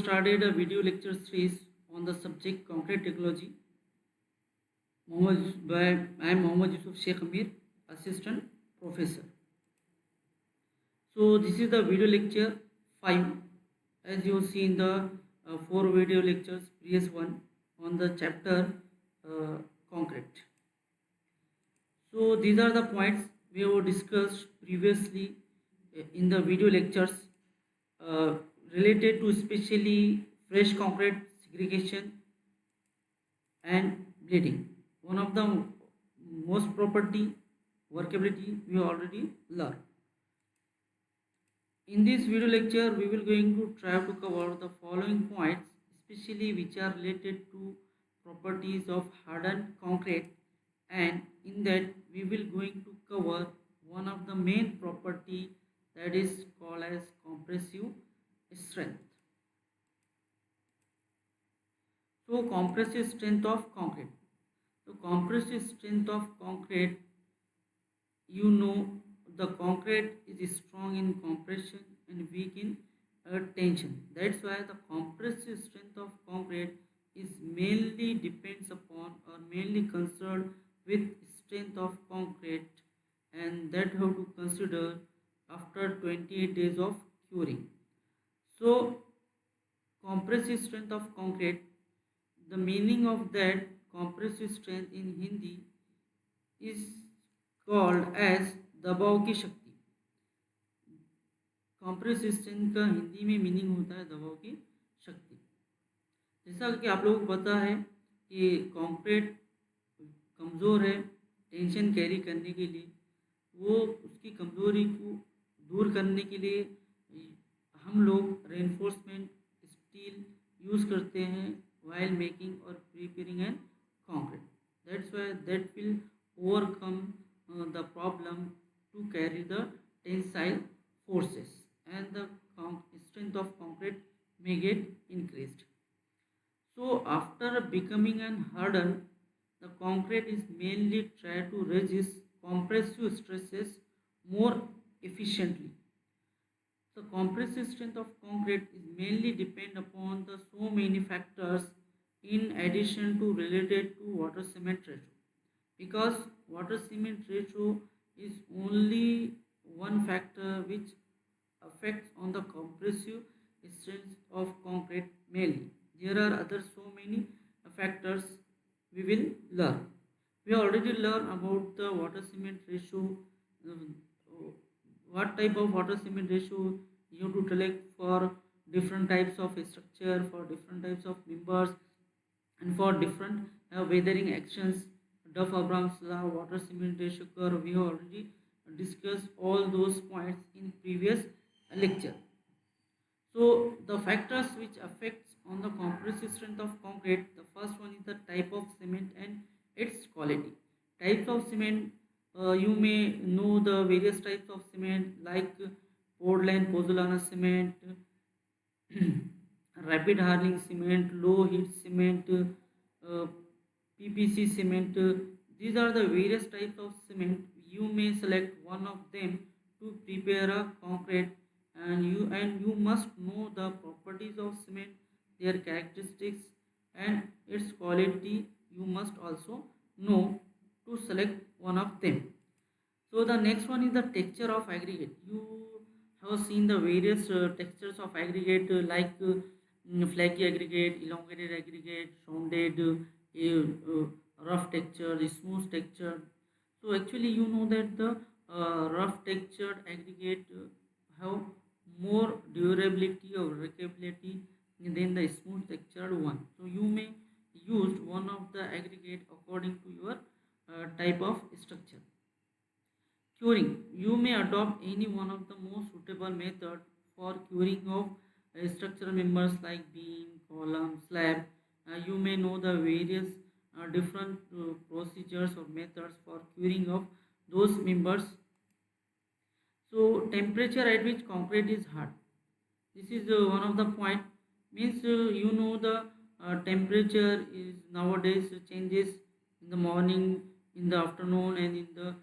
started a video lecture series on the subject concrete technology. I am Mohammad Yusuf Sheikh Amir, Assistant Professor. So this is the video lecture 5, as you see in the 4 video lectures previous one on the chapter uh, concrete. So these are the points we have discussed previously in the video lectures uh, related to especially fresh concrete segregation and bleeding. One of the most property workability we already learned. In this video lecture, we will going to try to cover the following points, especially which are related to properties of hardened concrete, and in that we will going to cover one of the main property that is called as compressive strength. So compressive strength of concrete. The compressive strength of concrete, you know, the concrete is strong in compression and weak in tension. That's why the compressive strength of concrete is mainly depends upon or mainly concerned with strength of concrete, and that have to consider after 28 days of curing. So compressive strength of concrete, the meaning of that compressive strength in Hindi is called as दबाव की शक्ति. Compressive strength का हिंदी में meaning होता है दबाव की शक्ति. जैसा कि आप लोगों को पता है कि कंक्रीट कमज़ोर है टेंशन कैरी करने के लिए, वो उसकी कमज़ोरी को दूर करने के लिए हम लोग रेनफोर्समेंट स्टील यूज़ करते हैं while making or preparing an concrete. That's why that will overcome the problem to carry the tensile forces, and the strength of concrete may get increased. So after becoming an hardened, the concrete is mainly try to resist compressive stresses more efficiently. The compressive strength of concrete is mainly depend upon the so many factors in addition to related to water cement ratio, because water cement ratio is only one factor which affects on the compressive strength of concrete mainly. There are other so many factors we will learn. We already learned about the water cement ratio, uh, what type of water cement ratio you have to select for different types of structure, for different types of members, and for different weathering actions. Duff Abrams law, water cement ratio curve, we have already discussed all those points in previous lecture. So the factors which affects on the compressive strength of concrete, the first one is the type of cement and its quality. Types of cement, you may know the various types of cement like Portland pozzolana cement, rapid hardening cement, low heat cement, PPC cement. These are the various types of cement. You may select one of them to prepare a concrete, and you must know the properties of cement, their characteristics, and its quality. You must also know to select one of them. So the next one is the texture of aggregate. You have seen the various textures of aggregate flaky aggregate, elongated aggregate, rounded, rough texture, smooth texture. So actually you know that the rough textured aggregate have more durability or breakability than the smooth textured one. So you may use one of the aggregate according to your type of structure. Curing. You may adopt any one of the most suitable method for curing of structural members like beam, column, slab. You may know the various different procedures or methods for curing of those members. So temperature at which concrete is hard. This is one of the point. Means you know the temperature is nowadays changes in the morning, in the afternoon, and in the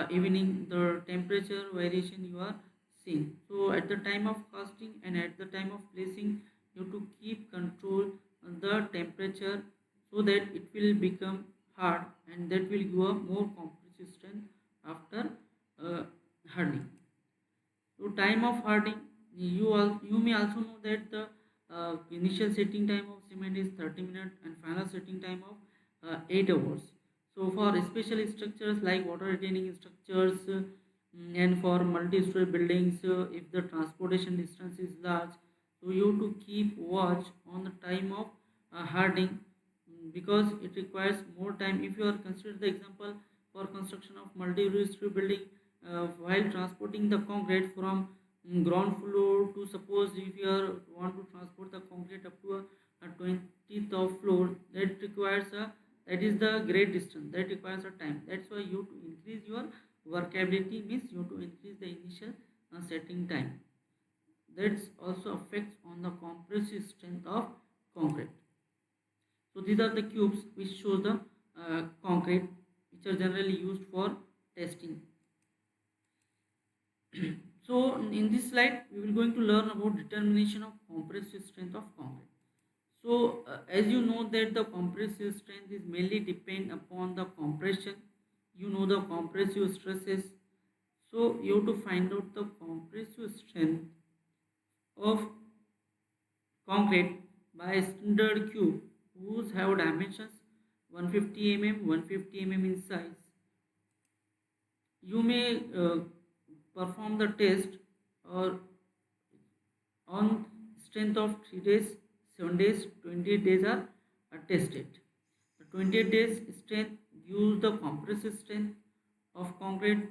evening. The temperature variation you are seeing. So at the time of casting and at the time of placing, you have to keep control the temperature so that it will become hard, and that will give a more compressive strength after hardening. So time of hardening, you may also know that the initial setting time of cement is 30 minutes and final setting time of 8 hours. So for special structures like water retaining structures, and for multi-story buildings, if the transportation distance is large, so you have to keep watch on the time of hardening, because it requires more time. If you are consider the example for construction of multi-story building, while transporting the concrete from ground floor to, suppose if you are want to transport the concrete up to a 20th of floor, that requires a, that is the great distance, that requires a time. That's why you have to increase your workability, means you have to increase the initial setting time. That also affects on the compressive strength of concrete. So these are the cubes which show the concrete, which are generally used for testing. So in this slide we will going to learn about determination of compressive strength of concrete. So as you know that the compressive strength is mainly depend upon the compression, you know the compressive stresses. So you have to find out the compressive strength of concrete by a standard cube whose have dimensions 150 mm, 150 mm in size. You may perform the test or on strength of 3 days, 7 days, 28 days are tested. The 28 days strength gives the compressive strength of concrete.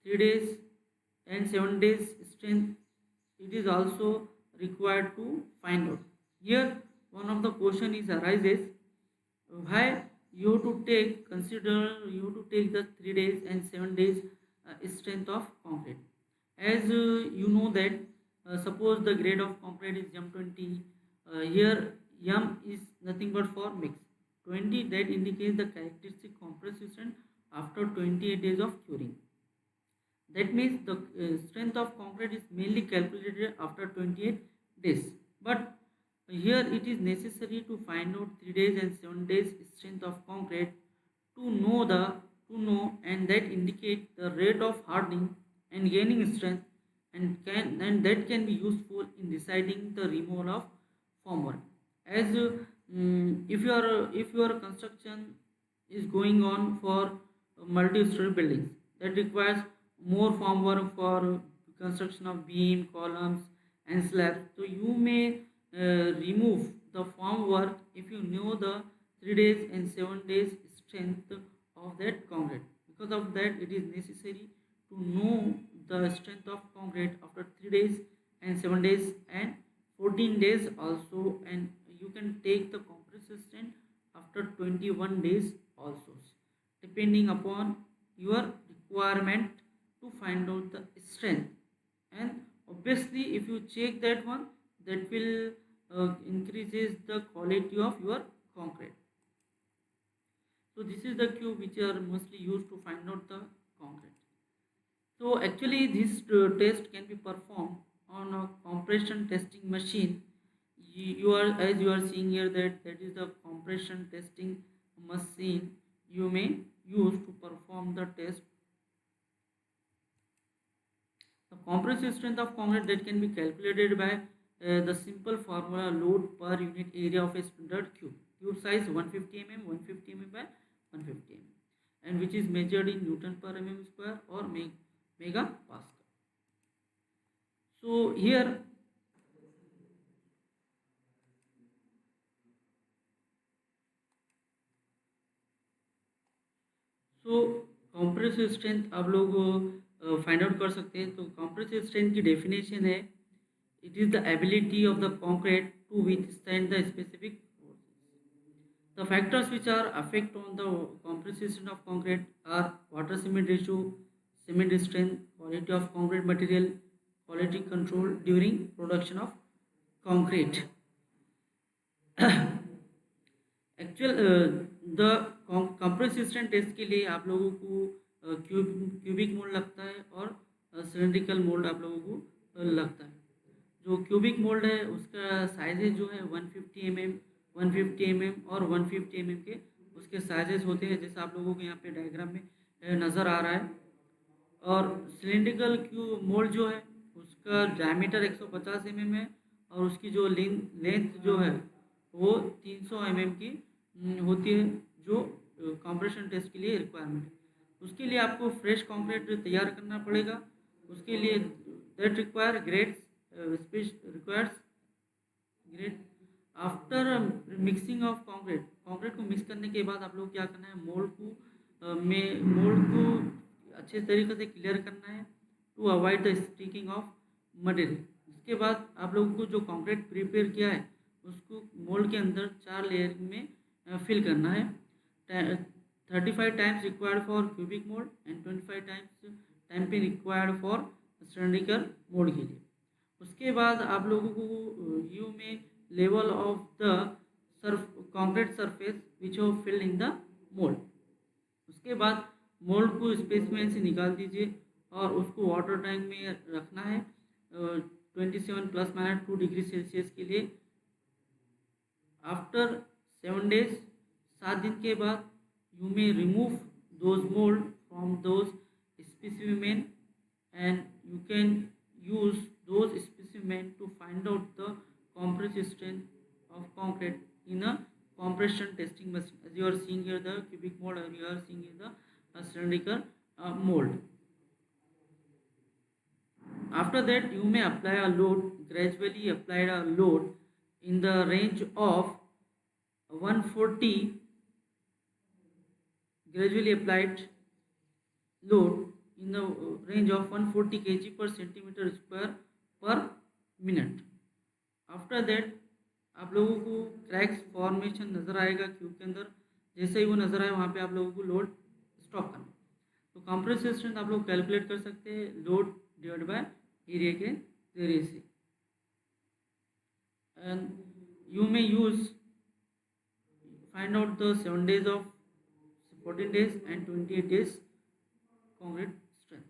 3 days and 7 days strength it is also required to find out. Here one of the question is arises, why you have to take consider, you have to take the 3 days and 7 days strength of concrete. As you know that suppose the grade of concrete is M20, here M is nothing but for mix. 20 that indicates the characteristic compressive strength after 28 days of curing. That means the strength of concrete is mainly calculated after 28 days. But here it is necessary to find out 3 days and 7 days strength of concrete to know and that indicate the rate of hardening and gaining strength, and that can be useful in deciding the removal of formwork. As if your construction is going on for multi-story buildings, that requires more formwork for construction of beam, columns and slabs. So you may remove the formwork if you know the 3 days and 7 days strength of that concrete. Because of that, it is necessary to know the strength of concrete after 3 days and 7 days and 14 days also, and you can take the compressive strength after 21 days also, depending upon your requirement to find out the strength. And obviously if you check that one, that will increases the quality of your concrete. So this is the cube which are mostly used to find out the concrete. So actually this test can be performed on a compression testing machine. You are, as you are seeing here, that is the compression testing machine you may use to perform the test. The compressive strength of concrete that can be calculated by the simple formula load per unit area of a standard cube. Cube size 150 mm, 150 mm by 150 mm, and which is measured in Newton per mm square or megapascal. So here so compressive strength आप लोग find out कर सकते हैं. तो compressive strength की definition है, it is the ability of the concrete to withstand the specific forces. The factors which are affect on the compressive strength of concrete are water cement ratio, cement strength, quality of concrete material, quality control during production of concrete. Actual the compressive strength test के लिए आप लोगों को cubic mould लगता है और cylindrical mould आप लोगों को लगता है. जो क्यूबिक मोल्ड है उसका साइजेज जो है 150 mm और 150 के उसके साइजेस होते हैं, जैसा आप लोगों को यहाँ पे डायग्राम में नज़र आ रहा है। और सिलिंड्रिकल क्यू मोल्ड जो है उसका डायमीटर 150 है और उसकी जो लेंथ जो है वो 300 की होती है, जो कंप्रेशन टेस्ट के लिए रिक्वायरमेंट है। उसके लिए आपको फ्रेश कंक्रीट तैयार करना पड़ेगा। उसके लिए that require grades space requires grade. After mixing of concrete को मिक्स करने के बाद आप लोग क्या करना है, मोल्ड को अच्छे तरीके से क्लियर करना है to avoid the sticking of material. इसके बाद आप लोगों को जो कंक्रीट प्रिपेयर किया है उसको मोल्ड के अंदर 4 लेयर में फिल करना है। 35 times required for cubic mould and 25 times time पे रिक्वायर्ड फॉर सिलिंड्रिकल मोल्ड के लिए। उसके बाद आप लोगों को यू में level of the concrete surface which हो फिल्ड इन द मोल्ड। उसके बाद मोल्ड को स्पेसमैन से निकाल दीजिए और उसको वाटर टैंक में रखना है 27 ± 2 डिग्री सेल्सियस के लिए। आफ्टर 7 days 7 दिन के बाद you may remove those mould from those specimen and you can use those specimen to find out the compressive strength of concrete in a compression testing machine, as you are seeing here the cubic mold and you are seeing here the cylindrical mold. After that you may apply a load, gradually apply a load in the range of 140, gradually applied load in the range of 140 kg per centimeter square per minute. After that आप लोगों को cracks formation नज़र आएगा cube के अंदर। जैसे ही वो नज़र आए वहाँ पे आप लोगों को लोड स्टॉप करना। तो कंप्रेसिव स्ट्रेंथ आप लोग कैलकुलेट कर सकते हैं लोड डिवाइड बाय एरिया के जरिए से। And you may use find out the 7 days of 14 days and 28 days concrete strength.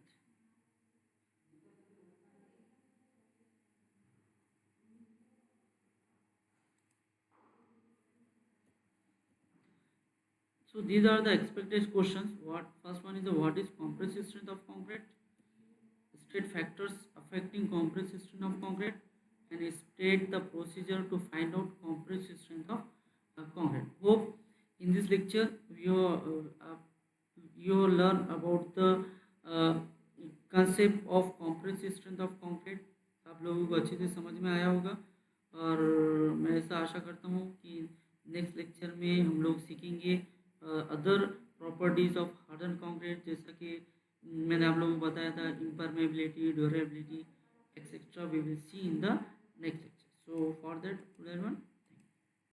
So these are the expected questions. First one is what is compressive strength of concrete? State factors affecting compressive strength of concrete and state the procedure to find out compressive strength of concrete. Hope in this lecture you learn about the uh, concept of compressive strength of concrete. आप लोगों को अच्छे से समझ में आया होगा और मैं ऐसा आशा करता हूँ कि नेक्स्ट लेक्चर में हम लोग सीखेंगे other properties of harden concrete, जैसा कि मैंने आप लोगों को बताया था impermeability, durability etcetera we will see in the next lecture. So for that everyone